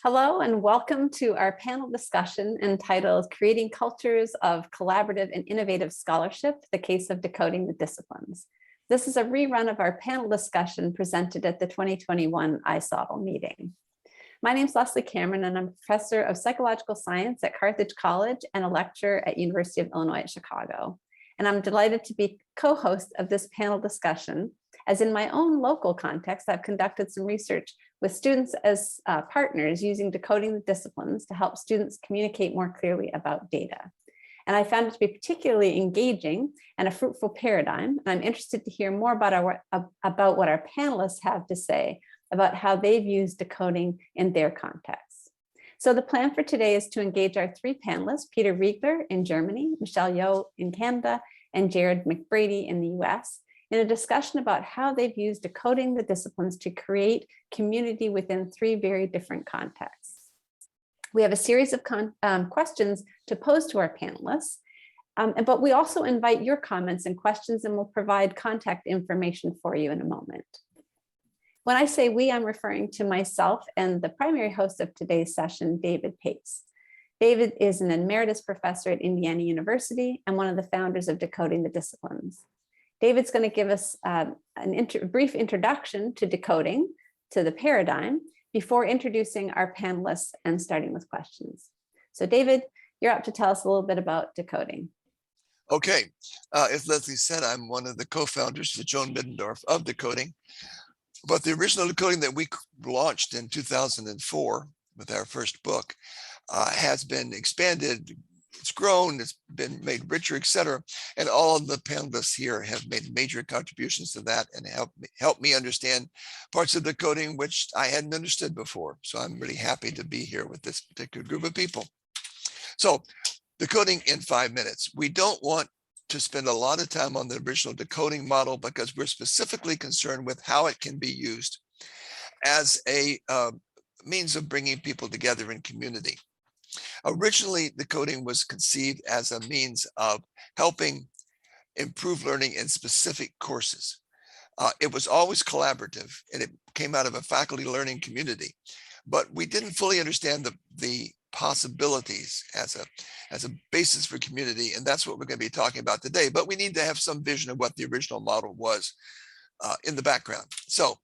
Hello and welcome to our panel discussion entitled Creating Cultures of Collaborative and Innovative Scholarship, the Case of Decoding the Disciplines. This is a rerun of our panel discussion presented at the 2021 ISOTL meeting. My name is Leslie Cameron and I'm a professor of psychological science at Carthage College and a lecturer at University of Illinois at Chicago. And I'm delighted to be co-host of this panel discussion, as in my own local context, I've conducted some research with students as partners using Decoding the Disciplines to help students communicate more clearly about data. And I found it to be particularly engaging and a fruitful paradigm. And I'm interested to hear more about what our panelists have to say about how they've used decoding in their context. So the plan for today is to engage our three panelists, Peter Riegler in Germany, Michelle Yeo in Canada, and Jared McBrady in the US, in a discussion about how they've used Decoding the Disciplines to create community within three very different contexts. We have a series of questions to pose to our panelists, but we also invite your comments and questions, and we'll provide contact information for you in a moment. When I say we, I'm referring to myself and the primary host of today's session, David Pace. David is an emeritus professor at Indiana University and one of the founders of Decoding the Disciplines. David's going to give us a brief introduction to decoding, to the paradigm, before introducing our panelists and starting with questions. So David, you're up to tell us a little bit about decoding. Okay, as Leslie said, I'm one of the co-founders with Joan Middendorf of Decoding, but the original Decoding that we launched in 2004 with our first book has been expanded. It's grown, it's been made richer, etc. And all of the panelists here have made major contributions to that and helped me understand parts of decoding which I hadn't understood before. So I'm really happy to be here with this particular group of people. So decoding in 5 minutes. We don't want to spend a lot of time on the original decoding model because we're specifically concerned with how it can be used as a means of bringing people together in community. Originally, decoding was conceived as a means of helping improve learning in specific courses. It was always collaborative and it came out of a faculty learning community, but we didn't fully understand the possibilities as a basis for community, and that's what we're going to be talking about today. But we need to have some vision of what the original model was in the background. So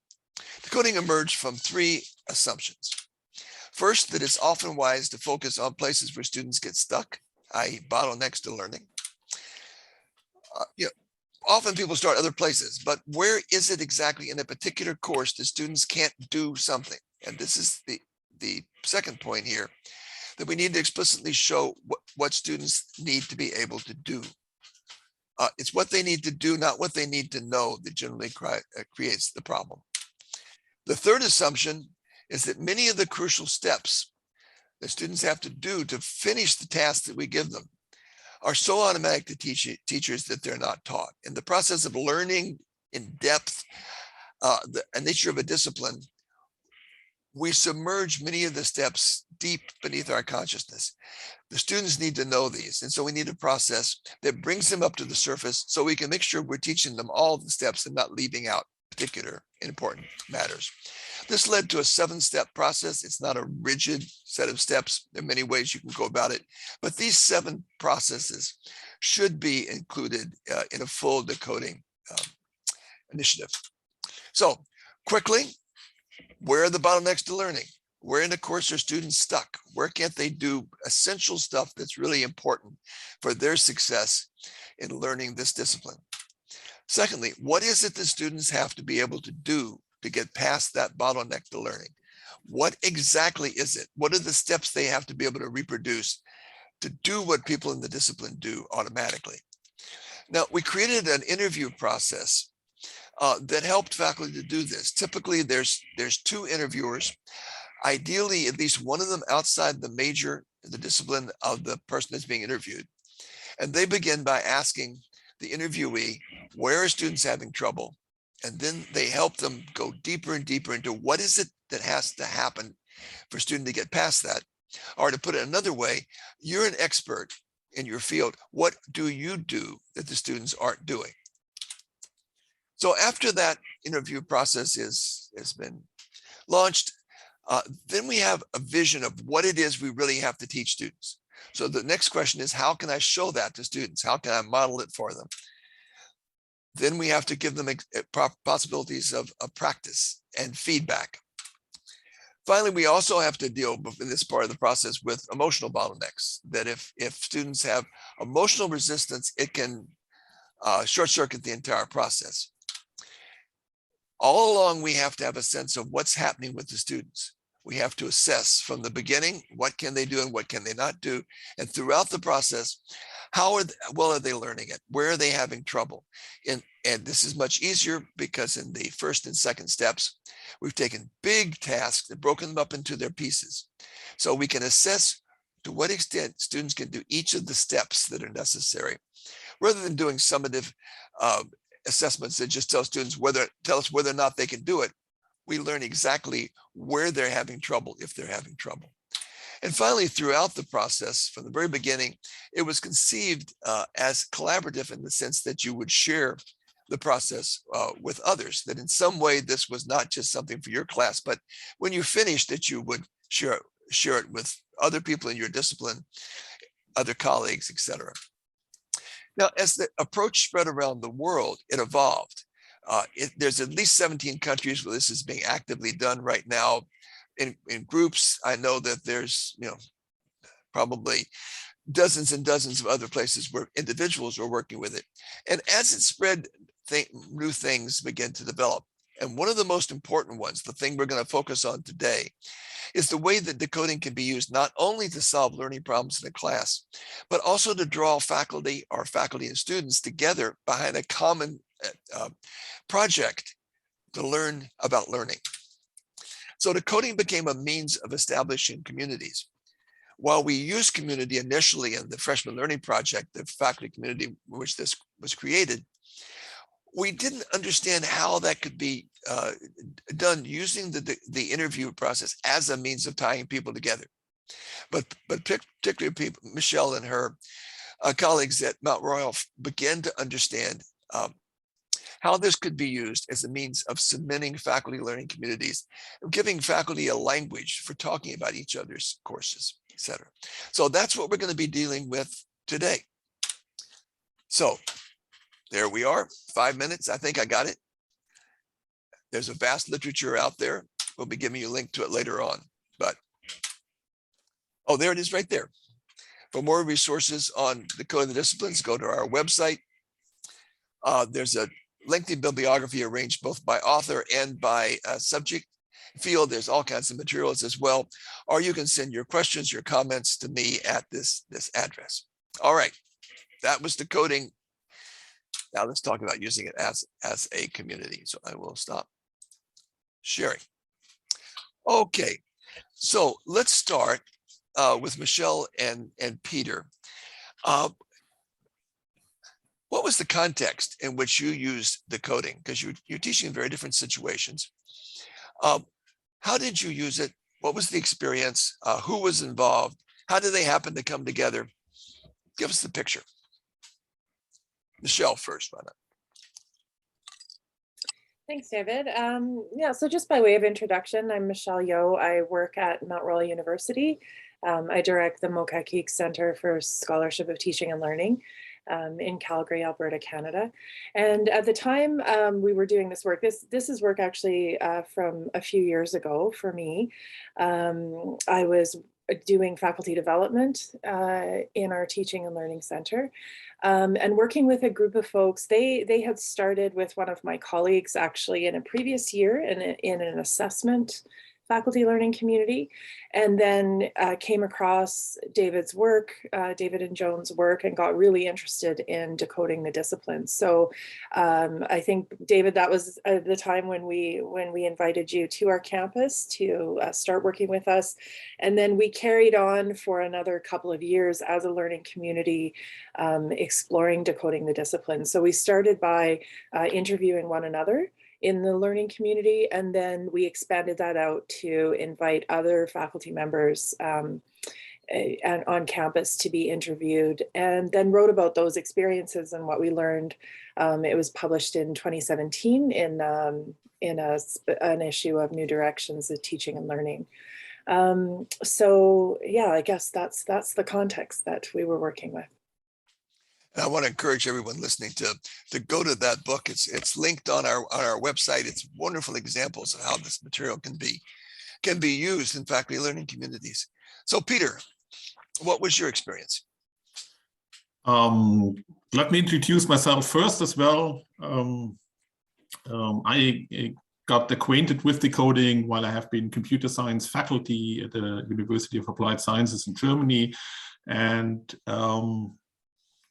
decoding emerged from three assumptions. First, that it's often wise to focus on places where students get stuck, i.e. bottlenecks to learning. Often people start other places, but where is it exactly in a particular course that students can't do something? And this is the second point here, that we need to explicitly show what students need to be able to do. It's what they need to do, not what they need to know, that generally creates the problem. The third assumption is that many of the crucial steps that students have to do to finish the tasks that we give them are so automatic to teachers that they're not taught. In the process of learning in depth, the nature of a discipline, we submerge many of the steps deep beneath our consciousness. The students need to know these, and so we need a process that brings them up to the surface so we can make sure we're teaching them all the steps and not leaving out particular important matters. This led to a 7-step process. It's not a rigid set of steps. There are many ways you can go about it, but these 7 processes should be included in a full decoding initiative. So quickly, where are the bottlenecks to learning? Where in the course are students stuck? Where can't they do essential stuff that's really important for their success in learning this discipline? Secondly, what is it that students have to be able to do to get past that bottleneck to learning? What exactly is it? What are the steps they have to be able to reproduce to do what people in the discipline do automatically? Now, we created an interview process that helped faculty to do this. Typically, there's 2 interviewers, ideally at least one of them outside the discipline of the person that's being interviewed. And they begin by asking the interviewee, where are students having trouble? And then they help them go deeper and deeper into what is it that has to happen for a student to get past that. Or to put it another way, you're an expert in your field. What do you do that the students aren't doing? So after that interview process has been launched, Then we have a vision of what it is we really have to teach students. So the next question is, how can I show that to students? How can I model it for them? Then we have to give them possibilities of practice and feedback. Finally, we also have to deal in this part of the process with emotional bottlenecks, that if students have emotional resistance, it can short circuit the entire process. All along, we have to have a sense of what's happening with the students. We have to assess from the beginning, what can they do and what can they not do? And throughout the process, how well are they learning it? Where are they having trouble? And this is much easier because in the first and second steps, we've taken big tasks and broken them up into their pieces. So we can assess to what extent students can do each of the steps that are necessary, rather than doing summative assessments that just tell us whether or not they can do it. We learn exactly where they're having trouble, if they're having trouble. And finally, throughout the process, from the very beginning, it was conceived as collaborative in the sense that you would share the process with others, that in some way this was not just something for your class, but when you finished that you would share it with other people in your discipline, other colleagues, etc. Now, as the approach spread around the world, it evolved. There's at least 17 countries where this is being actively done right now in groups. I know that there's, probably dozens and dozens of other places where individuals are working with it. And as it spread, new things begin to develop. And one of the most important ones, the thing we're going to focus on today, is the way that decoding can be used not only to solve learning problems in a class, but also to draw faculty and students together behind a common project to learn about learning. So decoding became a means of establishing communities. While we used community initially in the freshman learning project, the faculty community in which this was created, we didn't understand how that could be done using the interview process as a means of tying people together. But particularly people, Michelle and her colleagues at Mount Royal began to understand how this could be used as a means of cementing faculty learning communities, giving faculty a language for talking about each other's courses, etc. So that's what we're going to be dealing with today. So there we are, 5 minutes. I think I got it. There's a vast literature out there. We'll be giving you a link to it later on. But, oh, there it is right there. For more resources on Decoding the Disciplines, go to our website. There's a lengthy bibliography arranged both by author and by subject field. There's all kinds of materials as well. Or you can send your questions, your comments to me at this address. All right, that was decoding. Now let's talk about using it as a community. So I will stop sharing. Okay, so let's start with Michelle and Peter. What was the context in which you used decoding? Because you're teaching in very different situations. How did you use it? What was the experience? Who was involved? How did they happen to come together? Give us the picture. Michelle first, why not? Thanks, David. Yeah, so just by way of introduction, I'm Michelle Yeo. I work at Mount Royal University. I direct the Mokakik Center for Scholarship of Teaching and Learning in Calgary, Alberta, Canada. And at the time we were doing this work, this is work actually from a few years ago for me. I was doing faculty development in our teaching and learning center. And working with a group of folks, they had started with one of my colleagues actually in a previous year in an assessment faculty learning community, and then came across David's work, David and Joan's work, and got really interested in decoding the disciplines. So I think, David, that was the time when we invited you to our campus to start working with us. And then we carried on for another couple of years as a learning community, exploring decoding the disciplines. So we started by interviewing one another in the learning community, and then we expanded that out to invite other faculty members and on campus to be interviewed, and then wrote about those experiences and what we learned. It was published in 2017 in an issue of New Directions of Teaching and Learning. So yeah, I guess that's the context that we were working with. And I want to encourage everyone listening to go to that book. It's linked on our website. It's wonderful examples of how this material can be used in faculty learning communities. So Peter, what was your experience? Let me introduce myself first as well. I got acquainted with decoding while I have been computer science faculty at the University of Applied Sciences in Germany. And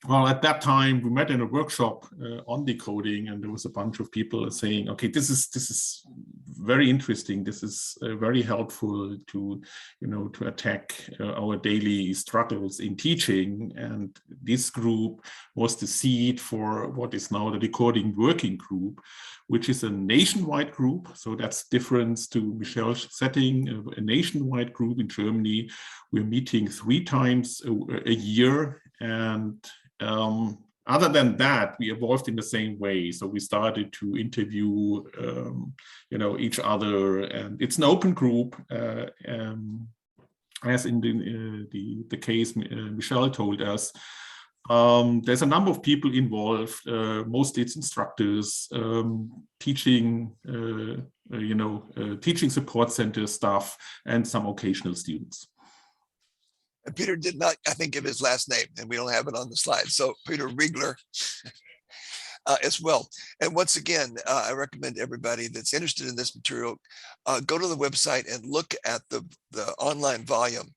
well, at that time, we met in a workshop on decoding, and there was a bunch of people saying, okay, this is very interesting. This is very helpful to, to attack our daily struggles in teaching. And this group was the seed for what is now the Decoding Working Group, which is a nationwide group. So that's different to Michelle's setting, a nationwide group in Germany. We're meeting 3 times a year, and other than that, we evolved in the same way. So we started to interview, each other, and it's an open group, as in the case Michelle told us. There's a number of people involved. Mostly it's instructors, teaching, teaching support center staff, and some occasional students. And Peter did not, I think, give his last name, and we don't have it on the slide. So Peter Riegler as well. And once again, I recommend everybody that's interested in this material, go to the website and look at the online volume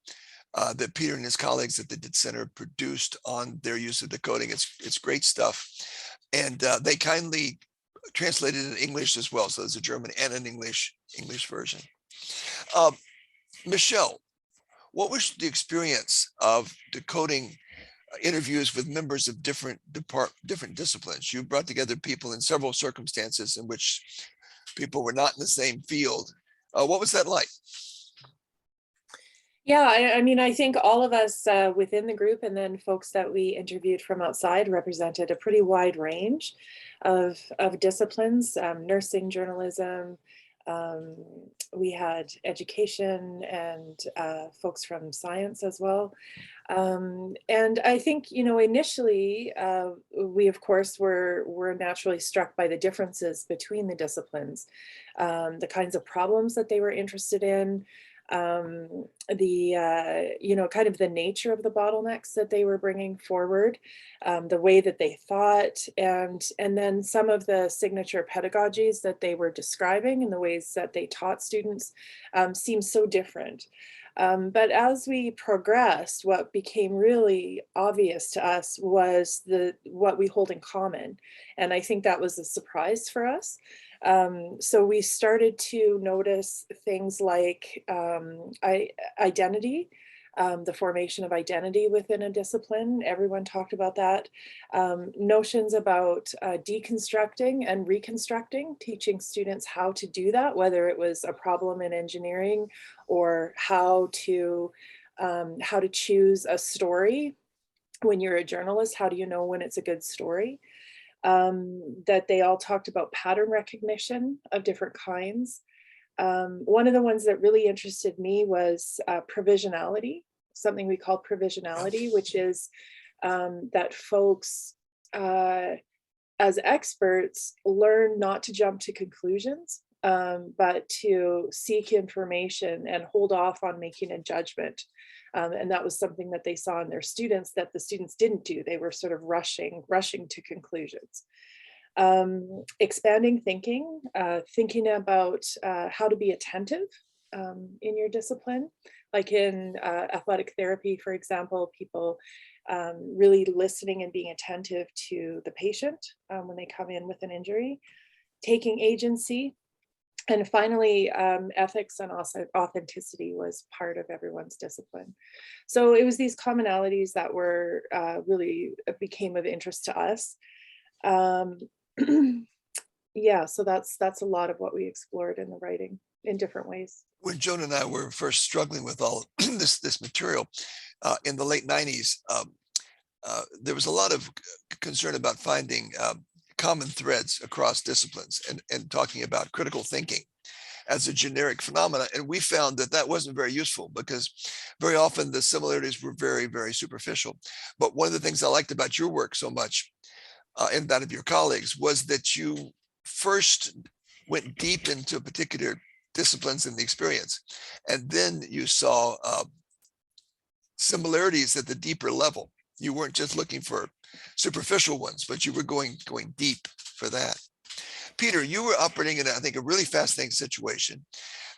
that Peter and his colleagues at the DIT Center produced on their use of decoding. It's great stuff. And they kindly translated it in English as well. So there's a German and an English version. Michelle, what was the experience of decoding interviews with members of different disciplines? You brought together people in several circumstances in which people were not in the same field. What was that like? Yeah, I mean, I think all of us within the group, and then folks that we interviewed from outside, represented a pretty wide range of disciplines, nursing, journalism. We had education and folks from science as well. And I think, initially, we, of course, were naturally struck by the differences between the disciplines, the kinds of problems that they were interested in, kind of the nature of the bottlenecks that they were bringing forward, the way that they thought, and then some of the signature pedagogies that they were describing and the ways that they taught students seemed so different. But as we progressed, what became really obvious to us was what we hold in common. And I think that was a surprise for us. So we started to notice things like identity, the formation of identity within a discipline. Everyone talked about that. Notions about deconstructing and reconstructing, teaching students how to do that, whether it was a problem in engineering or how to choose a story. When you're a journalist, how do you know when it's a good story? That they all talked about pattern recognition of different kinds. One of the ones that really interested me was provisionality, something we call provisionality, which is that folks as experts learn not to jump to conclusions, but to seek information and hold off on making a judgment. And that was something that they saw in their students that the students didn't do. They were sort of rushing to conclusions. Expanding thinking, thinking about how to be attentive in your discipline. Like in athletic therapy, for example, people really listening and being attentive to the patient when they come in with an injury. Taking agency. And finally, ethics and also authenticity was part of everyone's discipline. So it was these commonalities that were really became of interest to us. Yeah, so that's a lot of what we explored in the writing. in different ways. When Joan and I were first struggling with all this material in the late 90s, there was a lot of concern about finding common threads across disciplines and talking about critical thinking as a generic phenomena. And we found that that wasn't very useful because very often the similarities were very, very superficial. But one of the things I liked about your work so much and that of your colleagues was that you first went deep into particular disciplines in the experience. And then you saw similarities at the deeper level. You weren't just looking for superficial ones, but you were going deep for that. Peter, you were operating in, I think, a really fascinating situation,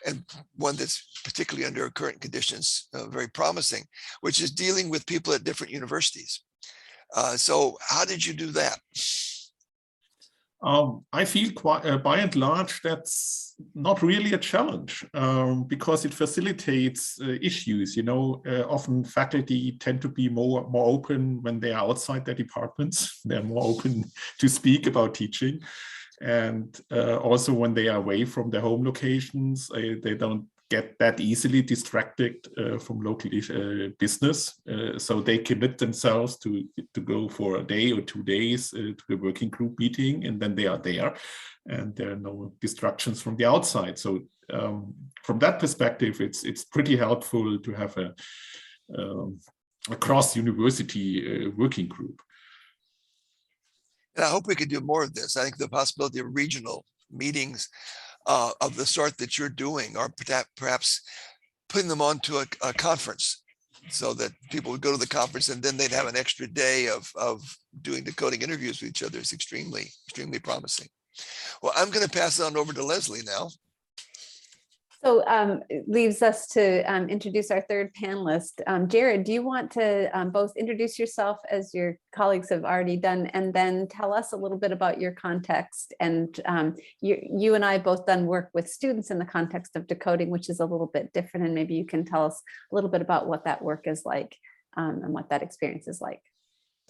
and one that's particularly under current conditions very promising, which is dealing with people at different universities. So how did you do that? I feel quite, by and large, that's not really a challenge because it facilitates issues. You know, often faculty tend to be more open when they are outside their departments. They're more open to speak about teaching. And also when they are away from their home locations, they don't get that easily distracted from local business. So they commit themselves to go for a day or 2 days to the working group meeting, and then they are there and there are no distractions from the outside. So from that perspective, it's pretty helpful to have a cross-university working group. And I hope we could do more of this. I think the possibility of regional meetings of the sort that you're doing, or perhaps putting them onto a conference so that people would go to the conference and then they'd have an extra day of doing decoding interviews with each other is extremely, extremely promising. Well, I'm going to pass it on over to Leslie now. So it leaves us to introduce our third panelist. Jared, do you want to both introduce yourself, as your colleagues have already done, and then tell us a little bit about your context? And you and I both done work with students in the context of decoding, which is a little bit different. And maybe you can tell us a little bit about what that work is like and what that experience is like.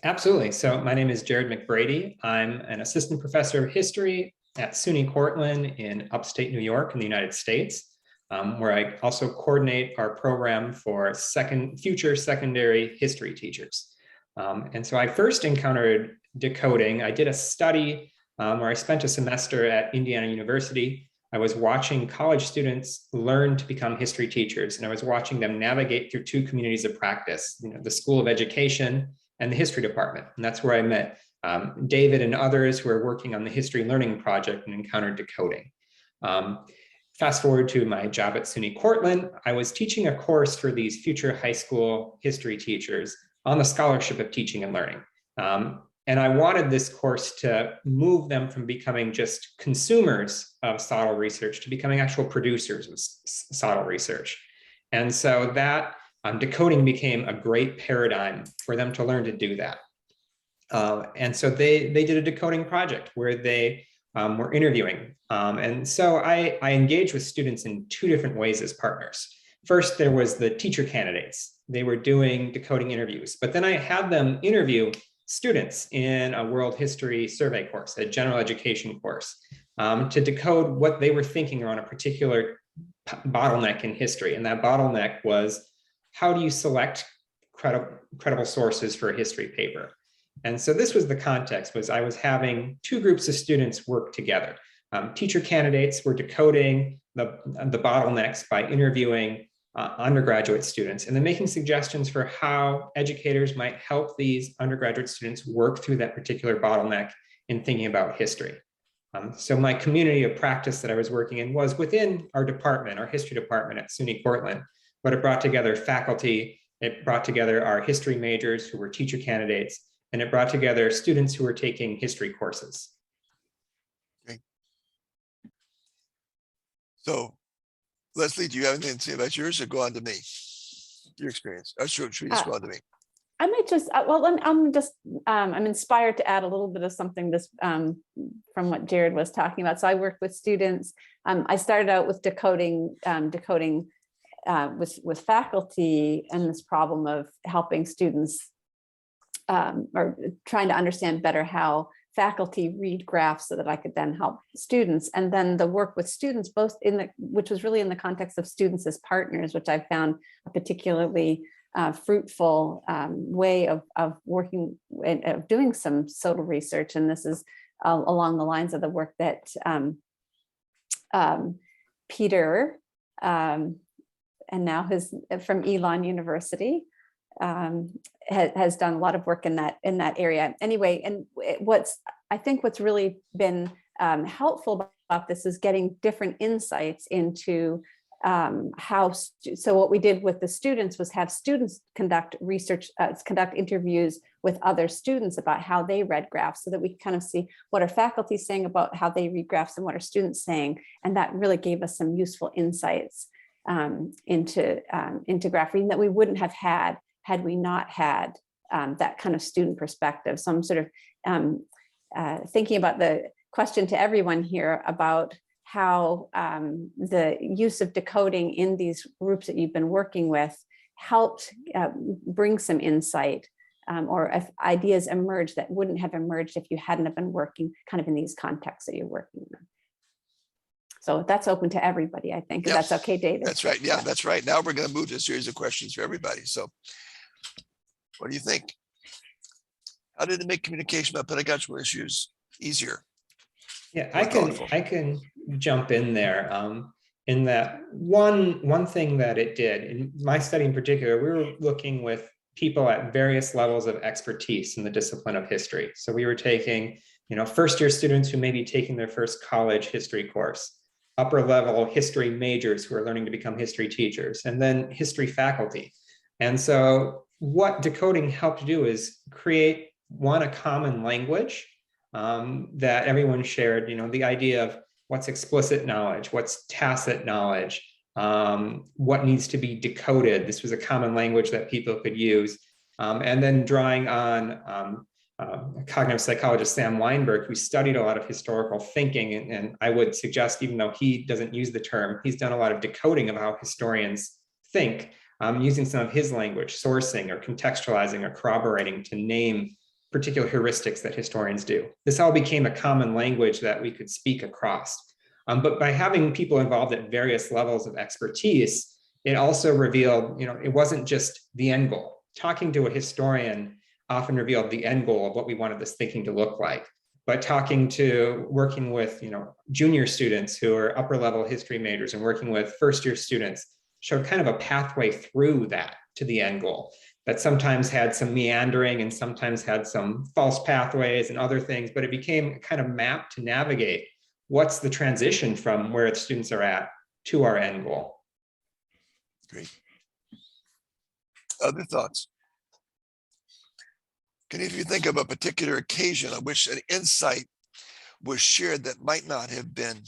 Absolutely. So my name is Jared McBrady. I'm an assistant professor of history at SUNY Cortland in upstate New York in the United States. Where I also coordinate our program for future secondary history teachers. And so I first encountered decoding. I did a study where I spent a semester at Indiana University. I was watching college students learn to become history teachers, and I was watching them navigate through two communities of practice, the School of Education and the History Department. And that's where I met David and others who are working on the History Learning Project and encountered decoding. Fast forward to my job at SUNY Cortland, I was teaching a course for these future high school history teachers on the scholarship of teaching and learning. And I wanted this course to move them from becoming just consumers of SOTL research to becoming actual producers of SOTL research. And so that decoding became a great paradigm for them to learn to do that. And so they did a decoding project where they were interviewing. And so I engaged with students in two different ways as partners. First, there was the teacher candidates. They were doing decoding interviews, but then I had them interview students in a world history survey course, a general education course, to decode what they were thinking around a particular bottleneck in history. And that bottleneck was, how do you select credible sources for a history paper? And so this was the context, was I was having two groups of students work together. Teacher candidates were decoding the bottlenecks by interviewing undergraduate students and then making suggestions for how educators might help these undergraduate students work through that particular bottleneck in thinking about history. So my community of practice that I was working in was within our department, our history department at SUNY Cortland, but it brought together faculty, it brought together our history majors who were teacher candidates, and it brought together students who were taking history courses. Okay. So, Leslie, do you have anything to say about yours, or go on to me? Your experience. Or should we just go on to me? I might just, I'm inspired to add a little bit of something from what Jared was talking about. So I work with students. I started out with decoding with faculty, and this problem of helping students or trying to understand better how faculty read graphs so that I could then help students. And then the work with students, both which was really in the context of students as partners, which I found a particularly fruitful way of working and of doing some SOTL research. And this is along the lines of the work that Peter, and now from Elon University, has done a lot of work in that area. Anyway, and I think what's really been helpful about this is getting different insights into so what we did with the students was have students conduct research, conduct interviews with other students about how they read graphs, so that we kind of see what are faculty saying about how they read graphs and what are students saying. And that really gave us some useful insights into graph reading that we wouldn't have had we not had that kind of student perspective. So I'm sort of thinking about the question to everyone here about how the use of decoding in these groups that you've been working with helped bring some insight, or if ideas emerged that wouldn't have emerged if you hadn't have been working kind of in these contexts that you're working in. So that's open to everybody, I think. Yeah. That's okay, David. That's right. Yeah, that's right. Now we're going to move to a series of questions for everybody. So what do you think? How did it make communication about pedagogical issues easier? Yeah, Thoughtful? I can jump in there. In that one thing that it did, in my study in particular, we were looking with people at various levels of expertise in the discipline of history. So we were taking, first year students who may be taking their first college history course, upper level history majors who are learning to become history teachers, and then history faculty. And so what decoding helped do is create a common language that everyone shared, the idea of what's explicit knowledge, what's tacit knowledge, what needs to be decoded. This was a common language that people could use. And then drawing on cognitive psychologist Sam Weinberg, who studied a lot of historical thinking. And I would suggest, even though he doesn't use the term, he's done a lot of decoding of how historians think, using some of his language, sourcing or contextualizing or corroborating to name particular heuristics that historians do. This all became a common language that we could speak across. But by having people involved at various levels of expertise, it also revealed, it wasn't just the end goal. Talking to a historian often revealed the end goal of what we wanted this thinking to look like. But working with, junior students who are upper level history majors and working with first year students showed kind of a pathway through that to the end goal that sometimes had some meandering and sometimes had some false pathways and other things, but it became a kind of map to navigate what's the transition from where the students are at to our end goal. Great. Other thoughts? Can any of you think of a particular occasion on which an insight was shared that might not have been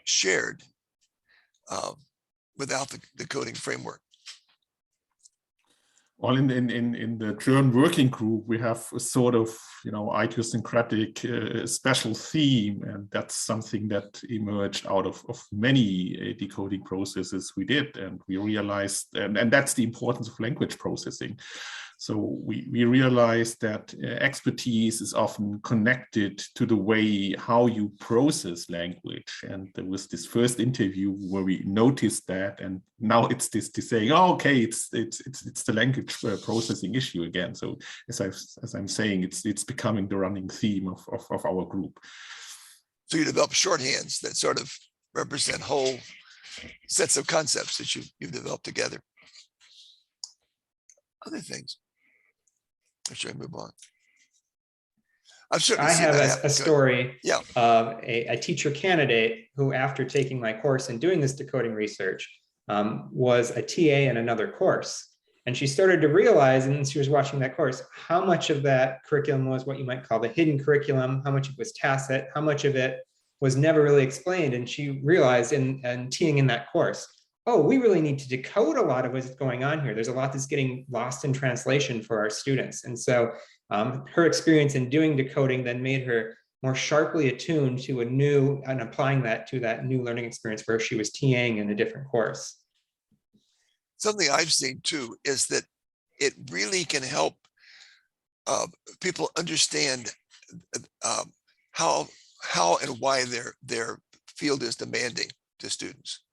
shared without the decoding framework? Well, in the German working group, we have a sort of, idiosyncratic special theme, and that's something that emerged out of many decoding processes we did, and we realized, and that's the importance of language processing. So we realized that expertise is often connected to the way how you process language. And there was this first interview where we noticed that, and now it's this saying, oh, okay, it's the language processing issue again. So as I'm saying, it's becoming the running theme of our group. So you develop shorthands that sort of represent whole sets of concepts that you've developed together. Other things. Or should I move on? I have a story yeah. of a teacher candidate who, after taking my course and doing this decoding research, was a TA in another course. And she started to realize, and she was watching that course, how much of that curriculum was what you might call the hidden curriculum, how much of it was tacit, how much of it was never really explained. And she realized in TAing in that course, oh, we really need to decode a lot of what's going on here. There's a lot that's getting lost in translation for our students. And so her experience in doing decoding then made her more sharply attuned to and applying that to that new learning experience where she was TAing in a different course. Something I've seen too is that it really can help people understand how and why their field is demanding to students.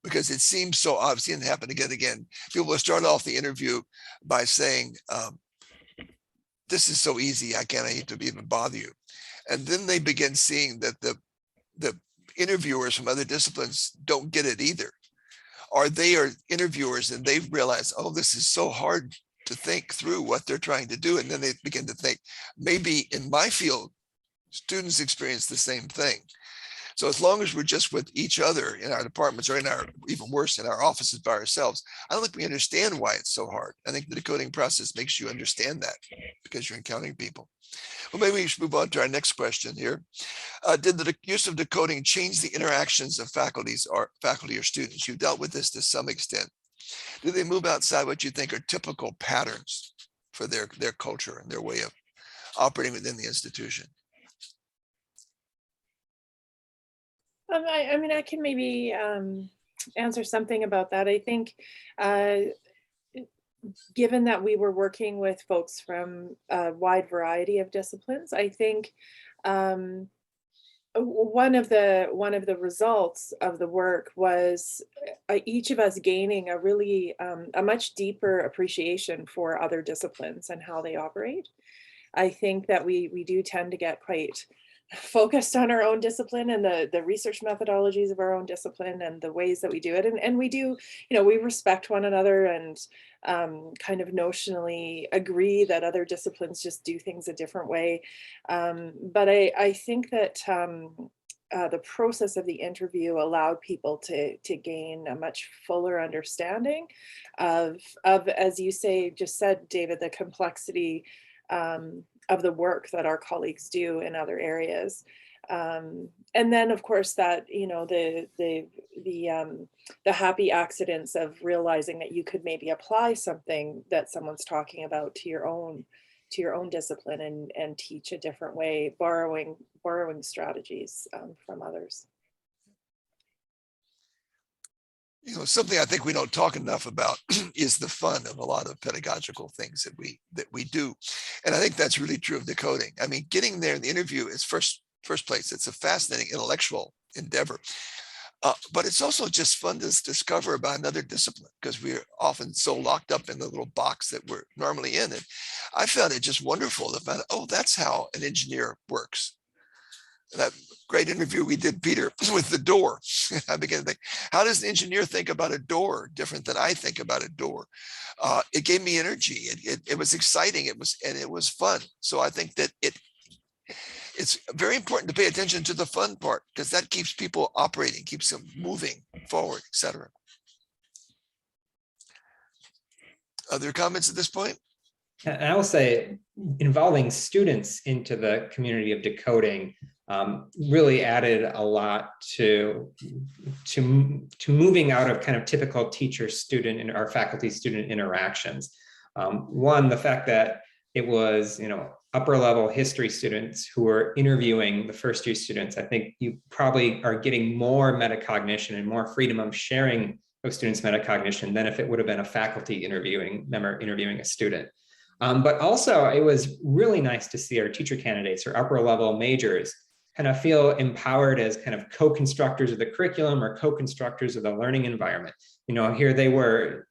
Because it seems so obvious, and it happen again and again. People will start off the interview by saying, this is so easy, I can't need to even bother you. And then they begin seeing that the interviewers from other disciplines don't get it either. Or they are interviewers and they realize, oh, this is so hard to think through what they're trying to do. And then they begin to think, maybe in my field, students experience the same thing. So as long as we're just with each other in our departments, or in our, even worse, in our offices by ourselves, I don't think we understand why it's so hard. I think the decoding process makes you understand that because you're encountering people. Well, maybe we should move on to our next question here. Did the use of decoding change the interactions of faculty or students? You've dealt with this to some extent. Do they move outside what you think are typical patterns for their culture and their way of operating within the institution? I mean, I can maybe answer something about that. I think given that we were working with folks from a wide variety of disciplines, I think one of the results of the work was each of us gaining a really a much deeper appreciation for other disciplines and how they operate. I think that we do tend to get quite focused on our own discipline and the research methodologies of our own discipline and the ways that we do it. And we do, we respect one another and kind of notionally agree that other disciplines just do things a different way. But I think that the process of the interview allowed people to gain a much fuller understanding of, as you just said, David, the complexity of the work that our colleagues do in other areas. And then of course that, the happy accidents of realizing that you could maybe apply something that someone's talking about to your own discipline and teach a different way, borrowing strategies from others. Something I think we don't talk enough about is the fun of a lot of pedagogical things that we do. And I think that's really true of decoding. I mean, getting there in the interview is first place. It's a fascinating intellectual endeavor. But it's also just fun to discover about another discipline because we're often so locked up in the little box that we're normally in. And I found it just wonderful to find out, oh, that's how an engineer works. That great interview we did, Peter, with the door. I began to think, how does an engineer think about a door different than I think about a door? It gave me energy. It was exciting. It was fun. So I think that it's very important to pay attention to the fun part because that keeps people operating, keeps them moving forward, etc. Other comments at this point? And I will say involving students into the community of decoding really added a lot to moving out of kind of typical teacher-student and our faculty-student interactions. One, the fact that it was, upper level history students who were interviewing the first year students. I think you probably are getting more metacognition and more freedom of sharing of students' metacognition than if it would have been a faculty member interviewing a student. But also it was really nice to see our teacher candidates or upper level majors kind of feel empowered as kind of co-constructors of the curriculum or co-constructors of the learning environment. Here they were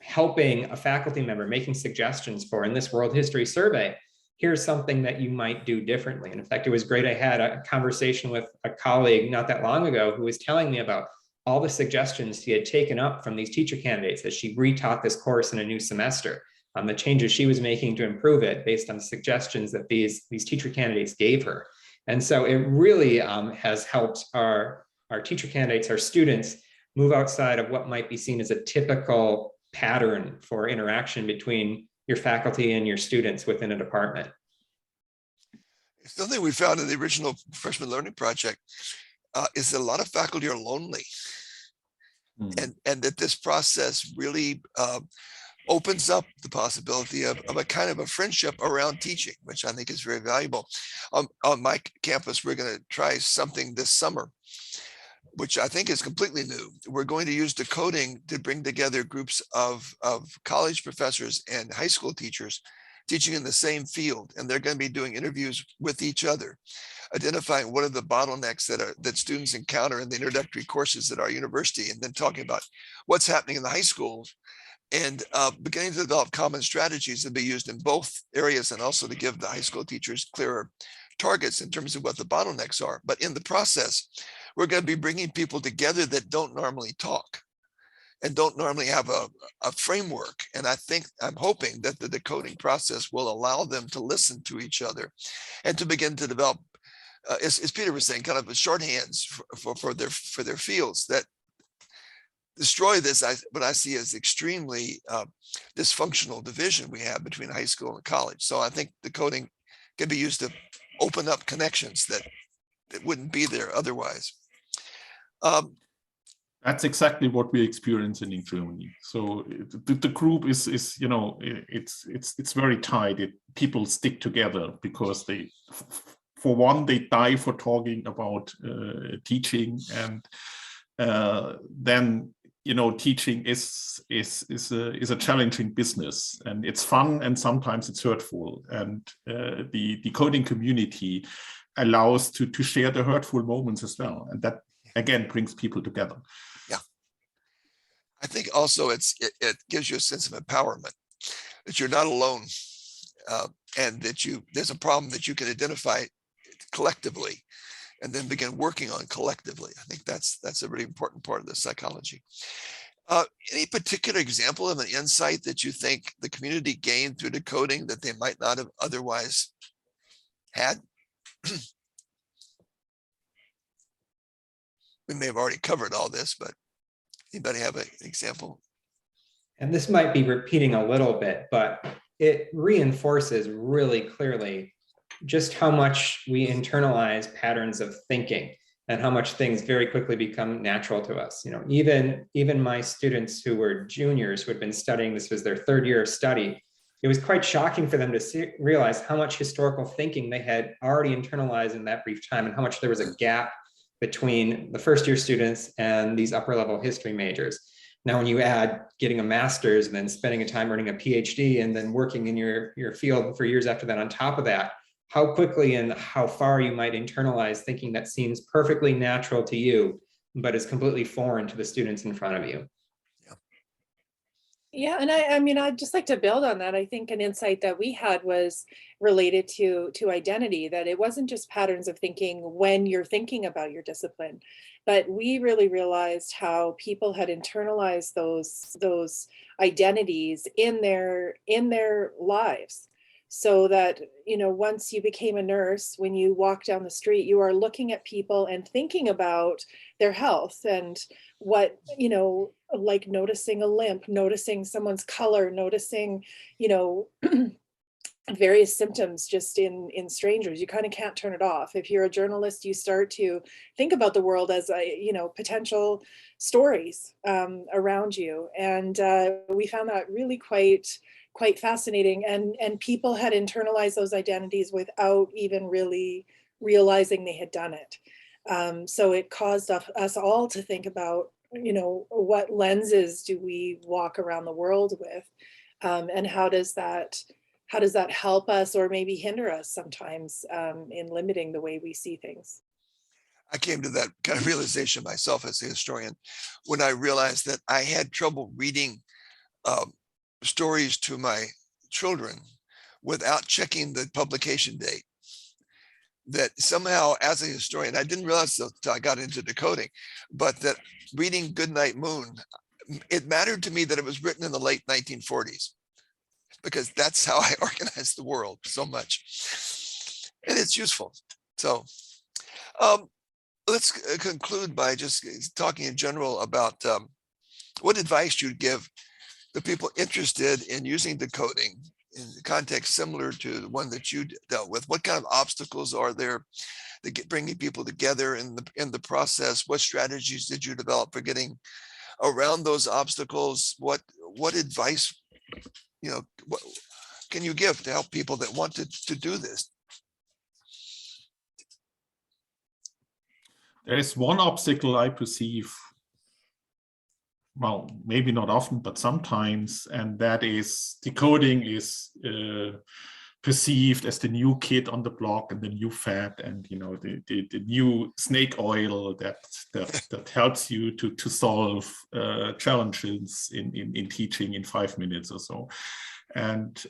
helping a faculty member, making suggestions for, in this world history survey, here's something that you might do differently. And in fact, it was great. I had a conversation with a colleague not that long ago who was telling me about all the suggestions he had taken up from these teacher candidates as she retaught this course in a new semester, the changes she was making to improve it based on the suggestions that these teacher candidates gave her. And so it really has helped our teacher candidates, our students, move outside of what might be seen as a typical pattern for interaction between your faculty and your students within a department. Something we found in the original freshman learning project is that a lot of faculty are lonely. And that this process really opens up the possibility of a kind of a friendship around teaching, which I think is very valuable. On my campus, we're going to try something this summer, which I think is completely new. We're going to use decoding to bring together groups of college professors and high school teachers teaching in the same field, and they're going to be doing interviews with each other, identifying what are the bottlenecks that students encounter in the introductory courses at our university, and then talking about what's happening in the high school, and beginning to develop common strategies that be used in both areas, and also to give the high school teachers clearer targets in terms of what the bottlenecks are. But in the process, we're going to be bringing people together that don't normally talk and don't normally have a framework. And I'm hoping that the decoding process will allow them to listen to each other and to begin to develop, as Peter was saying, kind of shorthands for their fields that destroy this, what I see as extremely dysfunctional division we have between high school and college. So I think decoding can be used to open up connections that wouldn't be there otherwise. That's exactly what we're experiencing in Germany. So the group is you know, it's very tight. People stick together because they, for one, they die for talking about teaching, and then, you know, teaching is a challenging business, and it's fun and sometimes it's hurtful. And the decoding community allows to share the hurtful moments as well, and that again brings people together. Yeah, I think also it gives you a sense of empowerment, that you're not alone, and that there's a problem that you can identify collectively and then begin working on collectively. I think that's a really important part of the psychology. Any particular example of an insight that you think the community gained through decoding that they might not have otherwise had? We may have already covered all this, but anybody have an example? And this might be repeating a little bit, but it reinforces really clearly just how much we internalize patterns of thinking and how much things very quickly become natural to us. You know, even my students who were juniors, who had been studying, this was their third year of study, it was quite shocking for them to realize how much historical thinking they had already internalized in that brief time, and how much there was a gap between the first year students and these upper level history majors. Now, when you add getting a master's and then spending a time earning a PhD and then working in your field for years after that on top of that, how quickly and how far you might internalize thinking that seems perfectly natural to you, but is completely foreign to the students in front of you. Yeah, and I mean, I'd just like to build on that. I think an insight that we had was related to identity, that it wasn't just patterns of thinking when you're thinking about your discipline, but we really realized how people had internalized those identities in their lives. So that, you know, once you became a nurse, when you walk down the street, you are looking at people and thinking about their health and what, you know, like noticing a limp, noticing someone's color, noticing, you know, various symptoms just in strangers. You kind of can't turn it off. If you're a journalist, you start to think about the world as you know, potential stories around you. And we found that really quite fascinating, and people had internalized those identities without even really realizing they had done it. So it caused us all to think about, you know, what lenses do we walk around the world with, and how does that help us or maybe hinder us sometimes in limiting the way we see things. I came to that kind of realization myself as a historian when I realized that I had trouble reading stories to my children without checking the publication date. That somehow, as a historian, I didn't realize until I got into decoding, but that reading Goodnight Moon, it mattered to me that it was written in the late 1940s, because that's how I organize the world so much, and it's useful. So let's conclude by just talking in general about what advice you'd give the people interested in using decoding in a context similar to the one that you dealt with. What kind of obstacles are there to bringing people together in the process? What strategies did you develop for getting around those obstacles? What advice, you know, what can you give to help people that want to do this? There is one obstacle I perceive well, maybe not often, but sometimes, and that is decoding is perceived as the new kid on the block and the new fad, and you know, the new snake oil that helps you to solve challenges in teaching in 5 minutes or so. And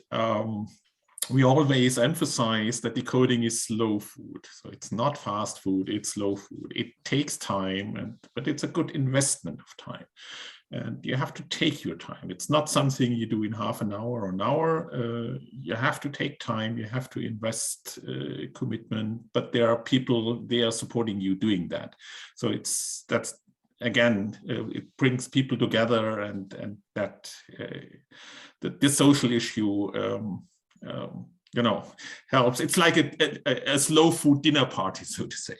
we always emphasize that decoding is slow food. So it's not fast food, it's slow food. It takes time, but it's a good investment of time. And you have to take your time. It's not something you do in half an hour or an hour. You have to take time, you have to invest commitment, but there are people, they are supporting you doing that. So that's again, it brings people together, and that this social issue you know, helps. It's like a slow food dinner party, so to say.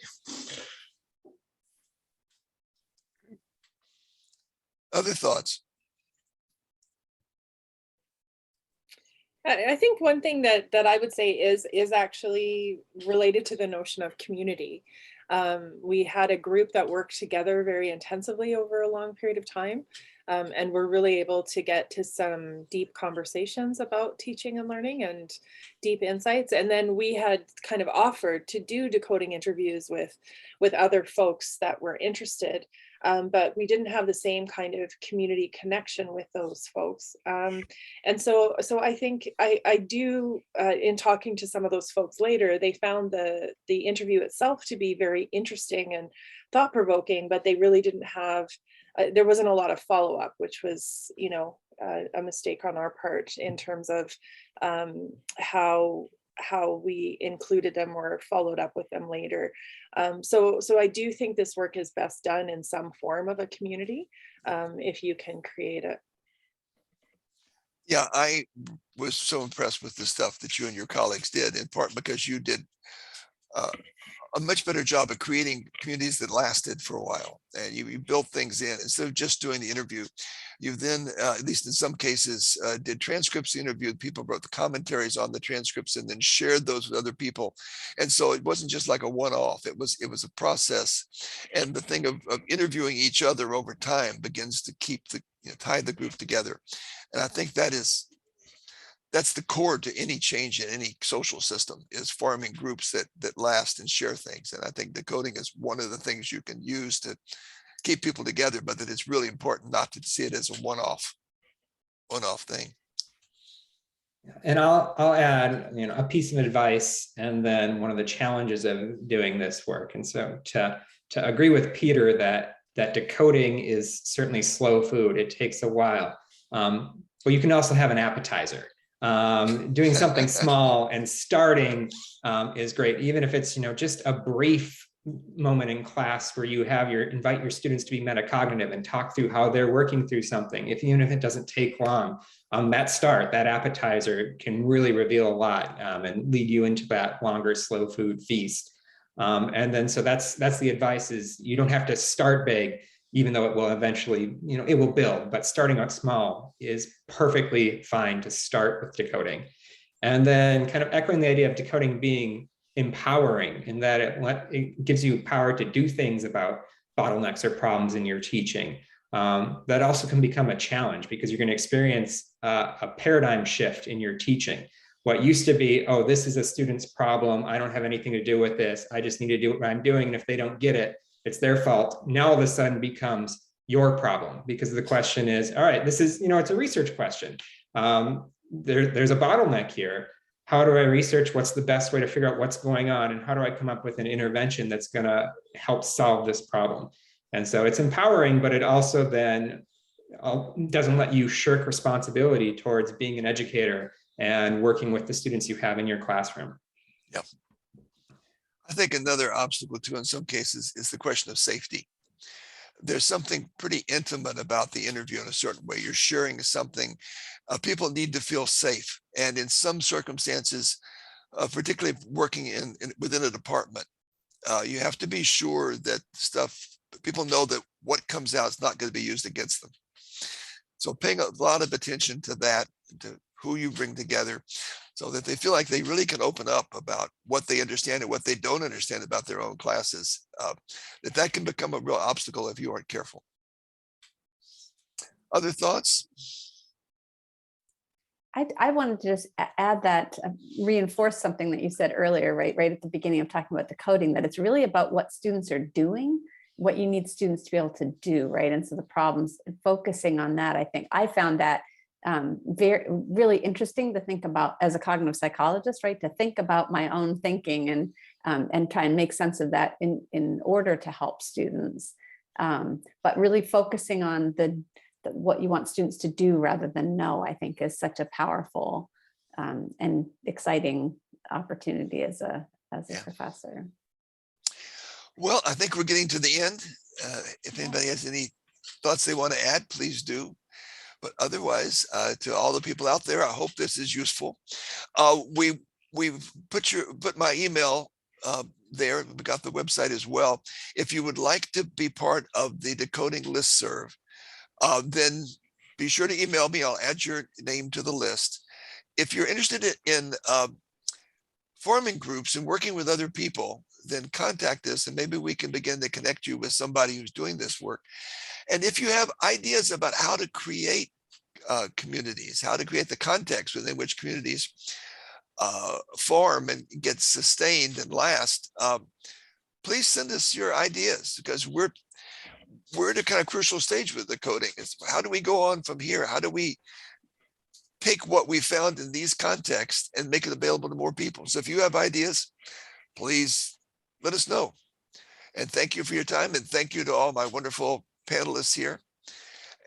Other thoughts? I think one thing that I would say is actually related to the notion of community. We had a group that worked together very intensively over a long period of time, and we're really able to get to some deep conversations about teaching and learning and deep insights. And then we had kind of offered to do decoding interviews with other folks that were interested. But we didn't have the same kind of community connection with those folks. And so I think I do, in talking to some of those folks later, they found the interview itself to be very interesting and thought-provoking, but they really didn't have, there wasn't a lot of follow-up, which was, you know, a mistake on our part in terms of how we included them or followed up with them later. So I do think this work is best done in some form of a community, if you can create it. Yeah, I was so impressed with the stuff that you and your colleagues did, in part because you did a much better job of creating communities that lasted for a while, and you built things in instead of just doing the interview. You then, at least in some cases, did transcripts, interviewed people, wrote the commentaries on the transcripts, and then shared those with other people. And so it wasn't just like a one-off; it was a process. And the thing of interviewing each other over time begins to keep the tie the group together. And I think that's the core to any change in any social system, is forming groups that last and share things. And I think decoding is one of the things you can use to keep people together, but that it's really important not to see it as a one-off thing. And I'll add, a piece of advice, and then one of the challenges of doing this work. And so to agree with Peter that decoding is certainly slow food. It takes a while. But you can also have an appetizer. Doing something small and starting is great, even if it's just a brief moment in class where you have invite your students to be metacognitive and talk through how they're working through something. Even if it doesn't take long, that appetizer can really reveal a lot and lead you into that longer slow food feast. And then so that's the advice, is you don't have to start big, even though it will eventually, it will build, but starting out small is perfectly fine to start with decoding. And then kind of echoing the idea of decoding being empowering, in that it gives you power to do things about bottlenecks or problems in your teaching. That also can become a challenge, because you're going to experience a paradigm shift in your teaching. What used to be, oh, this is a student's problem, I don't have anything to do with this, I just need to do what I'm doing, and if they don't get it, it's their fault. Now all of a sudden becomes your problem, because the question is, all right, this is, it's a research question. There's a bottleneck here. How do I research? What's the best way to figure out what's going on? And how do I come up with an intervention that's going to help solve this problem? And so it's empowering, but it also then doesn't let you shirk responsibility towards being an educator and working with the students you have in your classroom. Yep. I think another obstacle too, in some cases, is the question of safety. There's something pretty intimate about the interview in a certain way. You're sharing something. People need to feel safe. And in some circumstances, particularly working within a department, you have to be sure that people know that what comes out is not going to be used against them. So paying a lot of attention to that, to who you bring together, so that they feel like they really can open up about what they understand and what they don't understand about their own classes, that can become a real obstacle if you aren't careful. Other thoughts? I wanted to just add that, reinforce something that you said earlier, right at the beginning of talking about decoding, that it's really about what students are doing, what you need students to be able to do, right? And so the problems, focusing on that, I think I found that really interesting to think about as a cognitive psychologist, right? To think about my own thinking and try and make sense of that in order to help students. But really focusing on what you want students to do rather than know, I think is such a powerful and exciting opportunity as a professor. Well, I think we're getting to the end. If anybody has any thoughts they want to add, please do. But otherwise, to all the people out there, I hope this is useful. We've put my email there. We got the website as well. If you would like to be part of the Decoding listserv, then be sure to email me. I'll add your name to the list. If you're interested in forming groups and working with other people, then contact us and maybe we can begin to connect you with somebody who's doing this work. And if you have ideas about how to create communities, how to create the context within which communities form and get sustained and last, please send us your ideas, because we're at a kind of crucial stage with decoding. It's how do we go on from here? How do we take what we found in these contexts and make it available to more people? So if you have ideas, please let us know. And thank you for your time. And thank you to all my wonderful panelists here.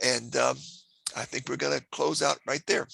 And I think we're going to close out right there.